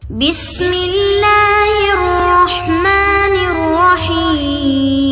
بسم اللہ الرحمن الرحیم۔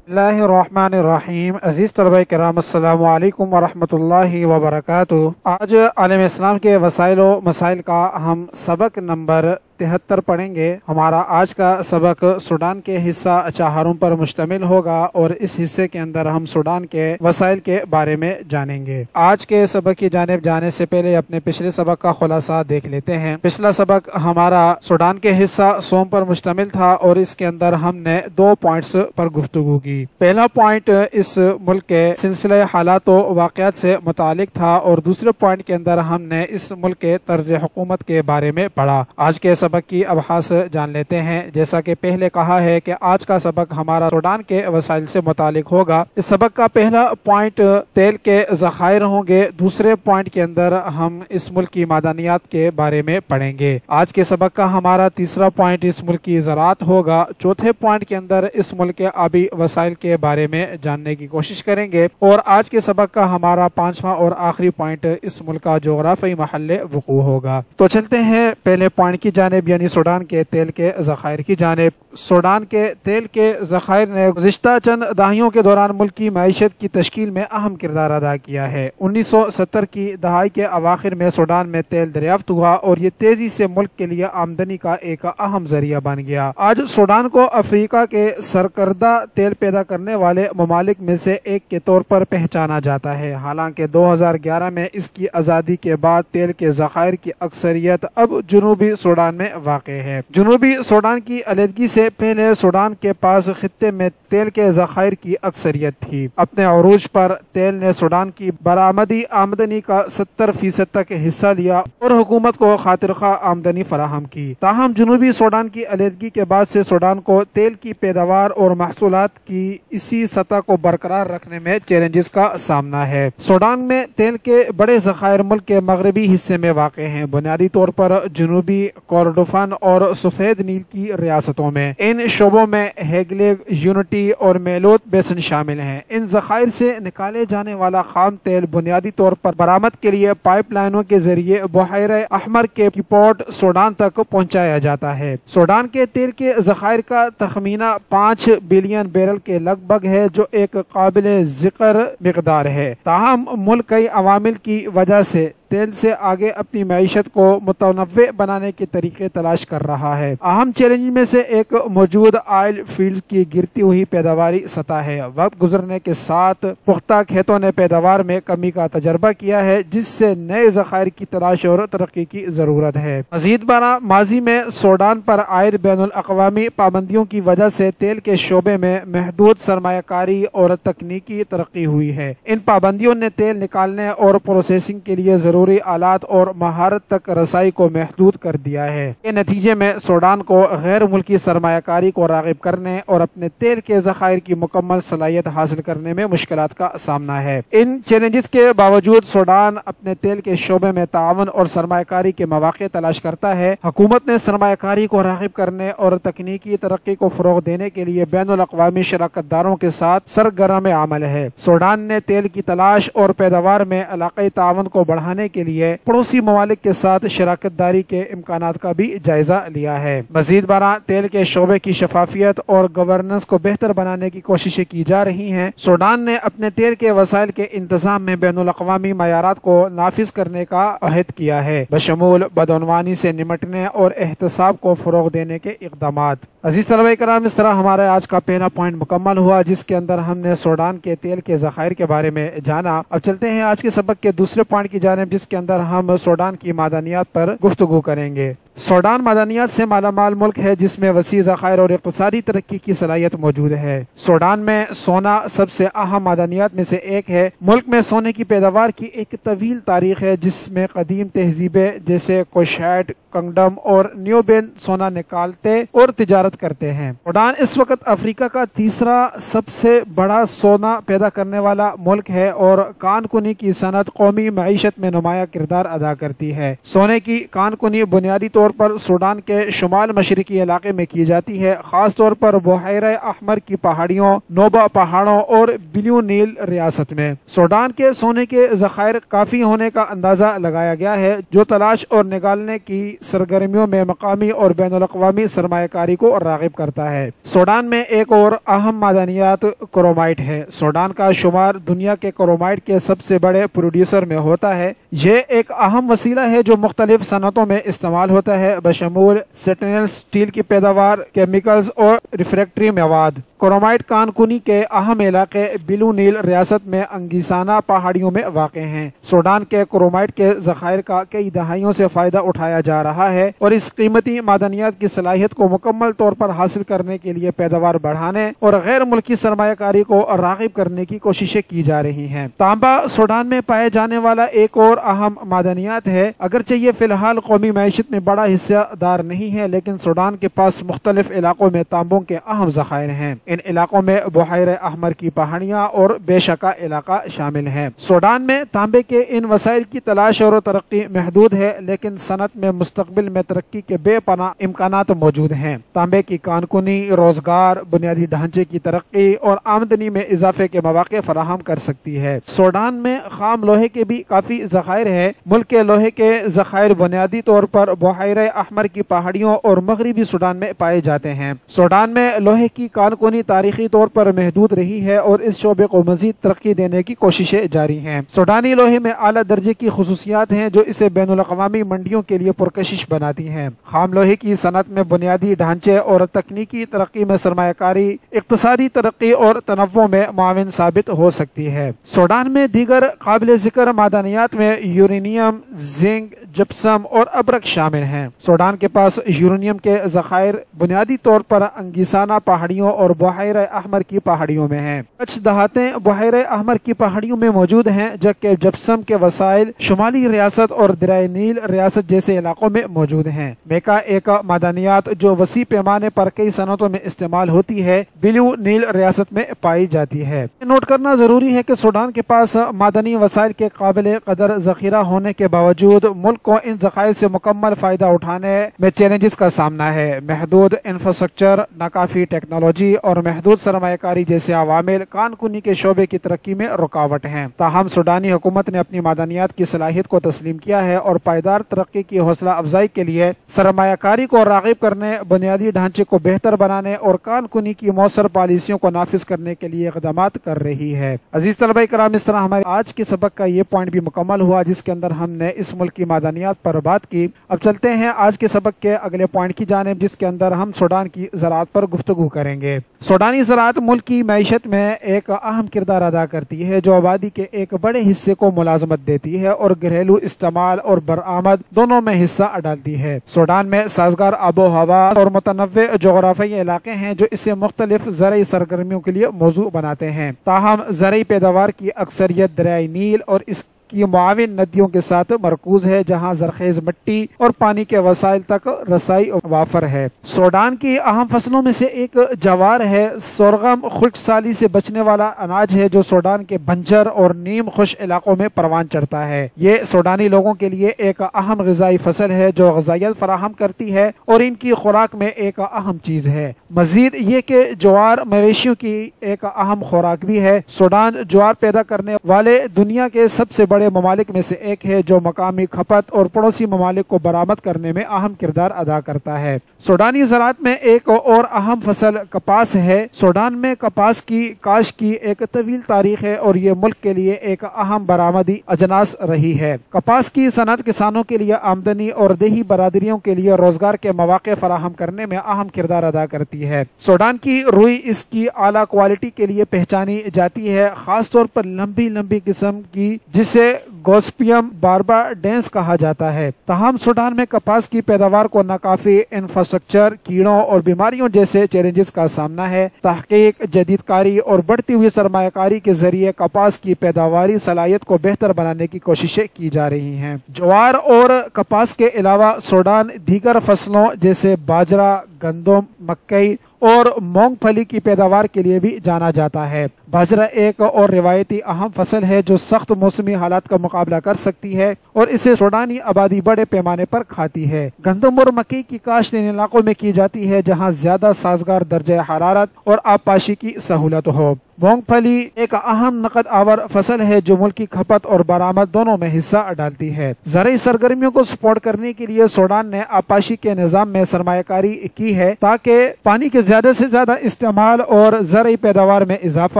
اللہ الرحمن الرحیم۔ عزیز طلبہ کرام، السلام علیکم ورحمۃ اللہ وبرکاتہ۔ آج عالم اسلام کے وسائل و مسائل کا ہم سبق نمبر 73 پڑھیں گے۔ ہمارا آج کا سبق سوڈان کے حصہ چہارم پر مشتمل ہوگا اور اس حصے کے اندر ہم سوڈان کے وسائل کے بارے میں جانیں گے۔ آج کے سبق کی جانب جانے سے پہلے اپنے پچھلے سبق کا خلاصہ دیکھ لیتے ہیں۔ پچھلا سبق ہمارا سوڈان کے حصہ سوم پر مشتمل تھا اور اس کے اندر ہم نے 2 پوائنٹس پر گفتگو کی۔ پہلا پوائنٹ اس ملک کے سلسلہ حالات و واقعات سے متعلق تھا اور دوسرے پوائنٹ کے اندر ہم نے اس ملک کے طرز حکومت کے بارے میں پڑھا۔ آج کے سبق کی ابحاث جان لیتے ہیں۔ جیسا کہ پہلے کہا ہے کہ آج کا سبق ہمارا سوڈان کے وسائل سے متعلق ہوگا۔ اس سبق کا پہلا پوائنٹ تیل کے ذخائر ہوں گے۔ دوسرے پوائنٹ کے اندر ہم اس ملک کی معدنیات کے بارے میں پڑھیں گے۔ آج کے سبق کا ہمارا تیسرا پوائنٹ اس ملک کی زراعت ہوگا۔ چوتھے پوائنٹ کے اندر اس ملک کے آبی وسائل کے بارے میں جاننے کی کوشش کریں گے اور آج کے سبق کا ہمارا 5واں اور آخری پوائنٹ اس ملک کا جغرافیائی محل وقوع ہوگا۔ تو چلتے ہیں پہلے پوائنٹ کی جانب، یعنی سوڈان کے تیل کے ذخائر کی جانب۔ سوڈان کے تیل کے ذخائر نے گزشتہ چند دہائیوں کے دوران ملک کی معیشت کی تشکیل میں اہم کردار ادا کیا ہے۔ 1970 کی دہائی کے اواخر میں سوڈان میں تیل دریافت ہوا اور یہ تیزی سے ملک کے لیے آمدنی کا ایک اہم ذریعہ بن گیا۔ آج سوڈان کو افریقہ کے سرکردہ تیل پیدا کرنے والے ممالک میں سے ایک کے طور پر پہچانا جاتا ہے۔ حالانکہ 2011 میں اس کی آزادی کے بعد تیل کے ذخائر کی اکثریت اب جنوبی سوڈان میں واقع ہے۔ جنوبی سوڈان کی علیحدگی سے پہلے سوڈان کے پاس خطے میں تیل کے ذخائر کی اکثریت تھی۔ اپنے عروج پر تیل نے سوڈان کی برآمدی آمدنی کا 70% تک حصہ لیا اور حکومت کو خاطر خواہ آمدنی فراہم کی۔ تاہم جنوبی سوڈان کی علیحدگی کے بعد سے سوڈان کو تیل کی پیداوار اور محصولات کی اسی سطح کو برقرار رکھنے میں چیلنجز کا سامنا ہے۔ سوڈان میں تیل کے بڑے ذخائر ملک کے مغربی حصے میں واقع ہیں، بنیادی طور پر جنوبی کوردوفان اور سفید نیل کی ریاستوں میں۔ ان شعبوں میں ہیگلیگ، یونٹی اور میلوت بیسن شامل ہیں۔ ان ذخائر سے نکالے جانے والا خام تیل بنیادی طور پر برآمد کے لیے پائپ لائنوں کے ذریعے بحیرہ احمر کے پورٹ سوڈان تک پہنچایا جاتا ہے۔ سوڈان کے تیل کے ذخائر کا تخمینہ 5 بلین بیرل کے لگ بھگ ہے، جو ایک قابل ذکر مقدار ہے۔ تاہم ملک کئی عوامل کی وجہ سے تیل سے آگے اپنی معیشت کو متنوع بنانے کے طریقے تلاش کر رہا ہے۔ اہم چیلنج میں سے ایک موجود آئل فیلڈز کی گرتی ہوئی پیداواری سطح ہے۔ وقت گزرنے کے ساتھ پختہ کھیتوں نے پیداوار میں کمی کا تجربہ کیا ہے، جس سے نئے ذخائر کی تلاش اور ترقی کی ضرورت ہے۔ مزید برآں ماضی میں سوڈان پر عائد بین الاقوامی پابندیوں کی وجہ سے تیل کے شعبے میں محدود سرمایہ کاری اور تکنیکی ترقی ہوئی ہے۔ ان پابندیوں نے تیل نکالنے اور پروسیسنگ کے لیے ضروری آلات اور مہارت تک رسائی کو محدود کر دیا ہے۔ کے نتیجے میں سوڈان کو غیر ملکی سرمایہ کاری کو راغب کرنے اور اپنے تیل کے ذخائر کی مکمل صلاحیت حاصل کرنے میں مشکلات کا سامنا ہے۔ ان چیلنجز کے باوجود سوڈان اپنے تیل کے شعبے میں تعاون اور سرمایہ کاری کے مواقع تلاش کرتا ہے۔ حکومت نے سرمایہ کاری کو راغب کرنے اور تکنیکی ترقی کو فروغ دینے کے لیے بین الاقوامی شراکت داروں کے ساتھ سرگرم عمل ہے۔ سوڈان نے تیل کی تلاش اور پیداوار میں علاقائی تعاون کو بڑھانے کے لیے پڑوسی ممالک کے ساتھ شراکت داری کے امکانات کا بھی جائزہ لیا ہے۔ مزید برآں تیل کے شعبے کی شفافیت اور گورننس کو بہتر بنانے کی کوششیں کی جا رہی ہیں۔ سوڈان نے اپنے تیل کے وسائل کے انتظام میں بین الاقوامی معیارات کو نافذ کرنے کا عہد کیا ہے، بشمول بدعنوانی سے نمٹنے اور احتساب کو فروغ دینے کے اقدامات۔ عزیز طلبہ کرام، اس طرح ہمارا آج کا پہلا پوائنٹ مکمل ہوا، جس کے اندر ہم نے سوڈان کے تیل کے ذخائر کے بارے میں جانا۔ اب چلتے ہیں آج کے سبق کے دوسرے پوائنٹ کی جانب، جس کے اندر ہم سوڈان کی معدنیات پر گفتگو کریں گے۔ سوڈان معدنیات سے مالا مال ملک ہے، جس میں وسیع ذخائر اور اقتصادی ترقی کی صلاحیت موجود ہے۔ سوڈان میں سونا سب سے اہم معدنیات میں سے ایک ہے۔ ملک میں سونے کی پیداوار کی ایک طویل تاریخ ہے، جس میں قدیم تہذیبیں جیسے کوشائٹ کنگڈم اور نیوبین سونا نکالتے اور تجارت کرتے ہیں۔ سوڈان اس وقت افریقہ کا تیسرا سب سے بڑا سونا پیدا کرنے والا ملک ہے اور کان کنی کی صنعت قومی معیشت میں نمایاں کردار ادا کرتی ہے۔ سونے کی کان کنی بنیادی طور طور پر سوڈان کے شمال مشرقی علاقے میں کی جاتی ہے، خاص طور پر بحیرہ احمر کی پہاڑیوں، نوبا پہاڑوں اور بلیو نیل ریاست میں۔ سوڈان کے سونے کے ذخائر کافی ہونے کا اندازہ لگایا گیا ہے، جو تلاش اور نکالنے کی سرگرمیوں میں مقامی اور بین الاقوامی سرمایہ کاری کو راغب کرتا ہے۔ سوڈان میں ایک اور اہم معدنیات کرومائٹ ہے۔ سوڈان کا شمار دنیا کے کرومائٹ کے سب سے بڑے پروڈیوسر میں ہوتا ہے۔ یہ ایک اہم وسیلہ ہے جو مختلف صنعتوں میں استعمال ہوتا ہے، بشمول سٹینلیس اسٹیل کی پیداوار، کیمیکلز اور ریفریکٹری مواد۔ کرومائٹ کانکونی کے اہم علاقے بلیو نیل ریاست میں انگیسانا پہاڑیوں میں واقع ہیں۔ سوڈان کے کرومائٹ کے ذخائر کا کئی دہائیوں سے فائدہ اٹھایا جا رہا ہے اور اس قیمتی معدنیات کی صلاحیت کو مکمل طور پر حاصل کرنے کے لیے پیداوار بڑھانے اور غیر ملکی سرمایہ کاری کو راغب کرنے کی کوششیں کی جا رہی ہیں۔ تانبا سوڈان میں پائے جانے والا ایک اور اہم معدنیات ہے، اگرچہ یہ فی الحال قومی معیشت میں بڑا حصہ دار نہیں ہے، لیکن سوڈان کے پاس مختلف علاقوں میں تانبوں کے اہم ذخائر ہیں۔ ان علاقوں میں بحیرہ احمر کی پہاڑیاں اور بے شکا علاقہ شامل ہیں۔ سوڈان میں تانبے کے ان وسائل کی تلاش اور ترقی محدود ہے، لیکن صنعت میں مستقبل میں ترقی کے بے پناہ امکانات موجود ہیں۔ تانبے کی کانکونی روزگار، بنیادی ڈھانچے کی ترقی اور آمدنی میں اضافے کے مواقع فراہم کر سکتی ہے۔ سوڈان میں خام لوہے کے بھی کافی ذخائر ہے۔ ملک کے لوہے کے ذخائر بنیادی طور پر بحیرہ احمر کی پہاڑیوں اور مغربی سوڈان میں پائے جاتے ہیں۔ سوڈان میں لوہے کی کانکونی تاریخی طور پر محدود رہی ہے اور اس شعبے کو مزید ترقی دینے کی کوششیں جاری ہیں۔ سوڈانی لوہے میں اعلیٰ درجے کی خصوصیات ہیں جو اسے بین الاقوامی منڈیوں کے لیے پرکشش بناتی ہیں۔ خام لوہے کی صنعت میں بنیادی ڈھانچے اور تکنیکی ترقی میں سرمایہ کاری اقتصادی ترقی اور تنوع میں معاون ثابت ہو سکتی ہے۔ سوڈان میں دیگر قابل ذکر معدنیات میں یورینیم، زنک، جپسم اور ابرک شامل ہیں۔ سوڈان کے پاس یورینیم کے ذخائر بنیادی طور پر انگیسانا پہاڑیوں اور بحیرہ احمر کی پہاڑیوں میں ہیں۔ کچھ دھاتیں بحیرہ احمر کی پہاڑیوں میں موجود ہیں، جبکہ جپسم کے وسائل شمالی ریاست اور دریائے نیل ریاست جیسے علاقوں میں موجود ہیں۔ میکا ایک معدنیات جو وسیع پیمانے پر کئی صنعتوں میں استعمال ہوتی ہے، بلیو نیل ریاست میں پائی جاتی ہے۔ نوٹ کرنا ضروری ہے کہ سوڈان کے پاس معدنی وسائل کے قابل قدر ذخیرہ ہونے کے باوجود ملک کو ان ذخائر سے مکمل فائدہ اٹھانے میں چیلنجز کا سامنا ہے۔ محدود انفراسٹرکچر، ناکافی ٹیکنالوجی اور محدود سرمایہ کاری جیسے عوامل کانکونی کے شعبے کی ترقی میں رکاوٹ ہیں۔ تاہم سوڈانی حکومت نے اپنی معدنیات کی صلاحیت کو تسلیم کیا ہے اور پائیدار ترقی کی حوصلہ افزائی کے لیے سرمایہ کاری کو راغب کرنے، بنیادی ڈھانچے کو بہتر بنانے اور کانکونی کی مؤثر پالیسیوں کو نافذ کرنے کے لیے اقدامات کر رہی ہے۔ عزیز طلبہ کرام، اس طرح ہمارے آج کے سبق کا یہ پوائنٹ بھی مکمل ہوا جس کے اندر ہم نے اس ملک کی معدنیات پر بات کی۔ اب چلتے ہیں آج کے سبق کے اگلے پوائنٹ کی جانب، جس کے اندر ہم سوڈان کی زراعت پر گفتگو کریں گے۔ سوڈانی زراعت ملک کی معیشت میں ایک اہم کردار ادا کرتی ہے، جو آبادی کے ایک بڑے حصے کو ملازمت دیتی ہے اور گھریلو استعمال اور برآمد دونوں میں حصہ ڈالتی ہے۔ سوڈان میں سازگار آب و ہوا اور متنوع جغرافیائی علاقے ہیں جو اسے مختلف زرعی سرگرمیوں کے لیے موزوں بناتے ہیں۔ تاہم زرعی پیداوار کی اکثریت دریائے نیل اور اس کی معاون ندیوں کے ساتھ مرکوز ہے، جہاں زرخیز مٹی اور پانی کے وسائل تک رسائی وافر ہے۔ سوڈان کی اہم فصلوں میں سے ایک جوار ہے۔ سورغم خشک سالی سے بچنے والا اناج ہے جو سوڈان کے بنجر اور نیم خشک علاقوں میں پروان چڑھتا ہے۔ یہ سوڈانی لوگوں کے لیے ایک اہم غذائی فصل ہے جو غذائیت فراہم کرتی ہے اور ان کی خوراک میں ایک اہم چیز ہے۔ مزید یہ کہ جوار مویشیوں کی ایک اہم خوراک بھی ہے۔ سوڈان جوار پیدا کرنے والے دنیا کے سب سے بڑے ممالک میں سے ایک ہے، جو مقامی کھپت اور پڑوسی ممالک کو برآمد کرنے میں اہم کردار ادا کرتا ہے۔ سوڈانی زراعت میں ایک اور اہم فصل کپاس ہے۔ سوڈان میں کپاس کی کاشت کی ایک طویل تاریخ ہے اور یہ ملک کے لیے ایک اہم برآمدی اجناس رہی ہے۔ کپاس کی صنعت کسانوں کے لیے آمدنی اور دیہی برادریوں کے لیے روزگار کے مواقع فراہم کرنے میں اہم کردار ادا کرتی ہے۔ سوڈان کی روئی اس کی اعلیٰ کوالٹی کے لیے پہچانی جاتی ہے، خاص طور پر لمبی قسم کی جسے گوسپیم باربا ڈینس کہا جاتا ہے۔ تاہم سوڈان میں کپاس کی پیداوار کو ناکافی انفراسٹرکچر، کیڑوں اور بیماریوں جیسے چیلنجز کا سامنا ہے۔ تحقیق، جدید کاری اور بڑھتی ہوئی سرمایہ کاری کے ذریعے کپاس کی پیداواری صلاحیت کو بہتر بنانے کی کوششیں کی جا رہی ہیں۔ جوار اور کپاس کے علاوہ سوڈان دیگر فصلوں جیسے باجرہ، گندم، مکئی اور مونگ پھلی کی پیداوار کے لیے بھی جانا جاتا ہے۔ باجرہ ایک اور روایتی اہم فصل ہے جو سخت موسمی حالات کا مقابلہ کر سکتی ہے اور اسے سوڈانی آبادی بڑے پیمانے پر کھاتی ہے۔ گندم اور مکئی کی کاشت ان علاقوں میں کی جاتی ہے جہاں زیادہ سازگار درجہ حرارت اور آبپاشی کی سہولت ہو۔ مونگ پھلی ایک اہم نقد آور فصل ہے جو ملک کی کھپت اور برآمد دونوں میں حصہ ڈالتی ہے۔ زرعی سرگرمیوں کو سپورٹ کرنے کے لیے سوڈان نے آبپاشی کے نظام میں سرمایہ کاری کی ہے تاکہ پانی کے زیادہ سے زیادہ استعمال اور زرعی پیداوار میں اضافہ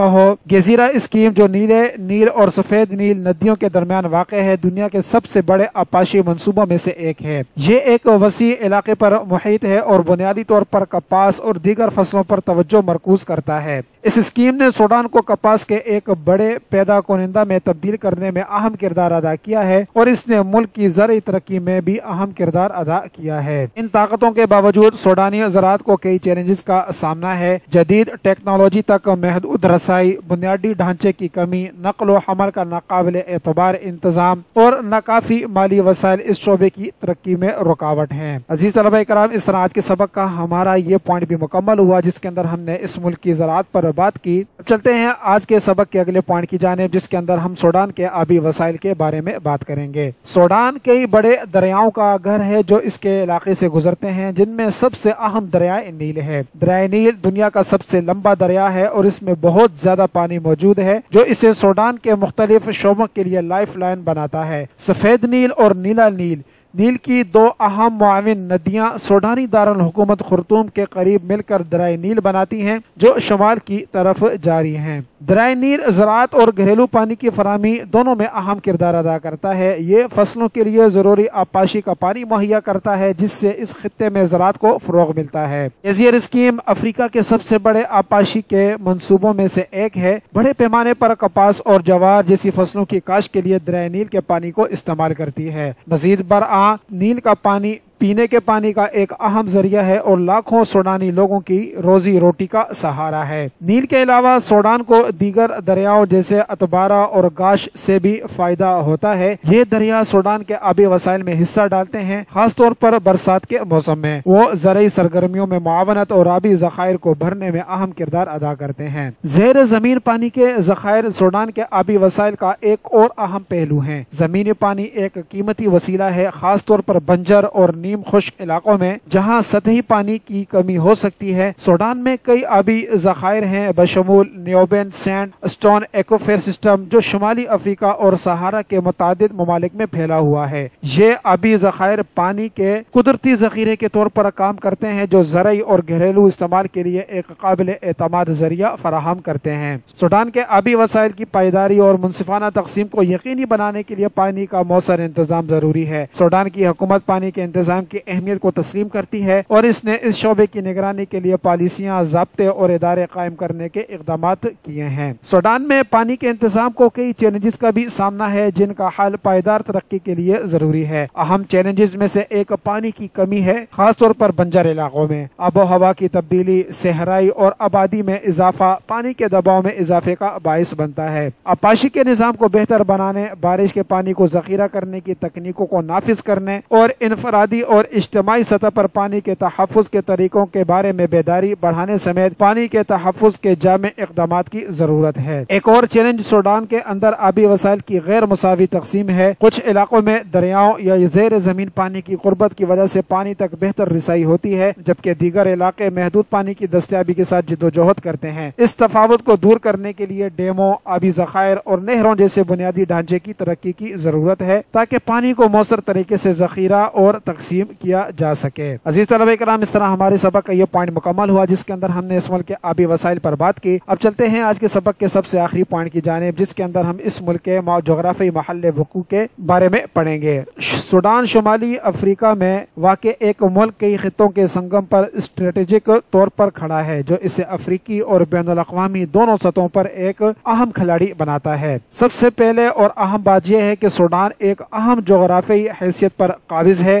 ہو۔ گیزیرا اسکیم جو نیلے نیل اور سفید نیل ندیوں کے درمیان واقع ہے دنیا کے سب سے بڑے آبپاشی منصوبوں میں سے ایک ہے۔ یہ ایک وسیع علاقے پر محیط ہے اور بنیادی طور پر کپاس اور دیگر فصلوں پر توجہ مرکوز کرتا ہے۔ اس اسکیم نے سوڈان کو کپاس کے ایک بڑے پیدا کنندہ میں تبدیل کرنے میں اہم کردار ادا کیا ہے اور اس نے ملک کی زرعی ترقی میں بھی اہم کردار ادا کیا ہے۔ ان طاقتوں کے باوجود سوڈانی زراعت کو کئی چیلنجز کا سامنا ہے۔ جدید ٹیکنالوجی تک محدود رسائی، بنیادی ڈھانچے کی کمی، نقل و حمل کا ناقابل اعتبار انتظام اور ناکافی مالی وسائل اس شعبے کی ترقی میں رکاوٹ ہیں۔ عزیز طلبہ کرام، اس طرح آج کے سبق کا ہمارا یہ پوائنٹ بھی مکمل ہوا جس کے اندر ہم نے اس ملک کی زراعت پر بات کی۔ اب چلتے ہیں آج کے سبق کے اگلے پوائنٹ کی جانب جس کے اندر ہم سوڈان کے آبی وسائل کے بارے میں بات کریں گے۔ سوڈان کئی بڑے دریاؤں کا گھر ہے جو اس کے علاقے سے گزرتے ہیں جن میں سب سے اہم دریائے نیل ہے۔ دریائے نیل دنیا کا سب سے لمبا دریا ہے اور اس میں بہت زیادہ پانی موجود ہے جو اسے سوڈان کے مختلف شعبوں کے لیے لائف لائن بناتا ہے۔ سفید نیل اور نیلا نیل نیل کی دو اہم معاون ندیاں سوڈانی دارالحکومت خرطوم کے قریب مل کر دریائے نیل بناتی ہیں جو شمال کی طرف جاری ہیں۔ دریائے نیل زراعت اور گھریلو پانی کی فراہمی دونوں میں اہم کردار ادا کرتا ہے۔ یہ فصلوں کے لیے ضروری آبپاشی کا پانی مہیا کرتا ہے جس سے اس خطے میں زراعت کو فروغ ملتا ہے۔ گیزیر اسکیم افریقہ کے سب سے بڑے آبپاشی کے منصوبوں میں سے ایک ہے۔ بڑے پیمانے پر کپاس اور جوار جیسی فصلوں کی کاشت کے لیے دریائے نیل کے پانی کو استعمال کرتی ہے۔ مزید برآں نیل کا پانی پینے کے پانی کا ایک اہم ذریعہ ہے اور لاکھوں سوڈانی لوگوں کی روزی روٹی کا سہارا ہے۔ نیل کے علاوہ سوڈان کو دیگر دریاؤں جیسے اتبارا اور گاش سے بھی فائدہ ہوتا ہے۔ یہ دریا سوڈان کے آبی وسائل میں حصہ ڈالتے ہیں، خاص طور پر برسات کے موسم میں۔ وہ زرعی سرگرمیوں میں معاونت اور آبی ذخائر کو بھرنے میں اہم کردار ادا کرتے ہیں۔ زیر زمین پانی کے ذخائر سوڈان کے آبی وسائل کا ایک اور اہم پہلو ہیں۔ زمینی پانی ایک قیمتی وسیلہ ہے، خاص طور پر بنجر اور خشک علاقوں میں جہاں سطحی پانی کی کمی ہو سکتی ہے۔ سوڈان میں کئی آبی ذخائر ہیں بشمول نیوبین سینڈ اسٹون ایکوفیر سسٹم جو شمالی افریقہ اور سہارا کے متعدد ممالک میں پھیلا ہوا ہے۔ یہ آبی ذخائر پانی کے قدرتی ذخیرے کے طور پر کام کرتے ہیں جو زرعی اور گھریلو استعمال کے لیے ایک قابل اعتماد ذریعہ فراہم کرتے ہیں۔ سوڈان کے آبی وسائل کی پائیداری اور منصفانہ تقسیم کو یقینی بنانے کے لیے پانی کا مؤثر انتظام ضروری ہے۔ سوڈان کی حکومت پانی کے انتظام کی اہمیت کو تسلیم کرتی ہے اور اس نے اس شعبے کی نگرانی کے لیے پالیسیاں، ضابطے اور ادارے قائم کرنے کے اقدامات کیے ہیں۔ سوڈان میں پانی کے انتظام کو کئی چیلنجز کا بھی سامنا ہے جن کا حل پائیدار ترقی کے لیے ضروری ہے۔ اہم چیلنجز میں سے ایک پانی کی کمی ہے، خاص طور پر بنجر علاقوں میں۔ آب و ہوا کی تبدیلی، صحرائی اور آبادی میں اضافہ پانی کے دباؤ میں اضافے کا باعث بنتا ہے۔ آبپاشی کے نظام کو بہتر بنانے، بارش کے پانی کو ذخیرہ کرنے کی تکنیکوں کو نافذ کرنے اور انفرادی اور اجتماعی سطح پر پانی کے تحفظ کے طریقوں کے بارے میں بیداری بڑھانے سمیت پانی کے تحفظ کے جامع اقدامات کی ضرورت ہے۔ ایک اور چیلنج سوڈان کے اندر آبی وسائل کی غیر مساوی تقسیم ہے۔ کچھ علاقوں میں دریاؤں یا زیر زمین پانی کی قربت کی وجہ سے پانی تک بہتر رسائی ہوتی ہے جبکہ دیگر علاقے محدود پانی کی دستیابی کے ساتھ جدوجہد کرتے ہیں۔ اس تفاوت کو دور کرنے کے لیے ڈیموں، آبی ذخائر اور نہروں جیسے بنیادی ڈھانچے کی ترقی کی ضرورت ہے تاکہ پانی کو مؤثر طریقے سے ذخیرہ اور تقسیم کیا جا سکے۔ عزیز طلبہ کرام، اس طرح ہمارے سبق کا یہ پوائنٹ مکمل ہوا جس کے اندر ہم نے اس ملک کے آبی وسائل پر بات کی۔ اب چلتے ہیں آج کے سبق کے سب سے آخری پوائنٹ کی جانب جس کے اندر ہم اس ملک کے جغرافی محل وقوع کے بارے میں پڑھیں گے۔ سوڈان شمالی افریقہ میں واقع ایک ملک کئی خطوں کے سنگم پر اسٹریٹجک طور پر کھڑا ہے جو اسے افریقی اور بین الاقوامی دونوں سطحوں پر ایک اہم کھلاڑی بناتا ہے۔ سب سے پہلے اور اہم بات یہ ہے کہ سوڈان ایک اہم جغرافی حیثیت پر قابض ہے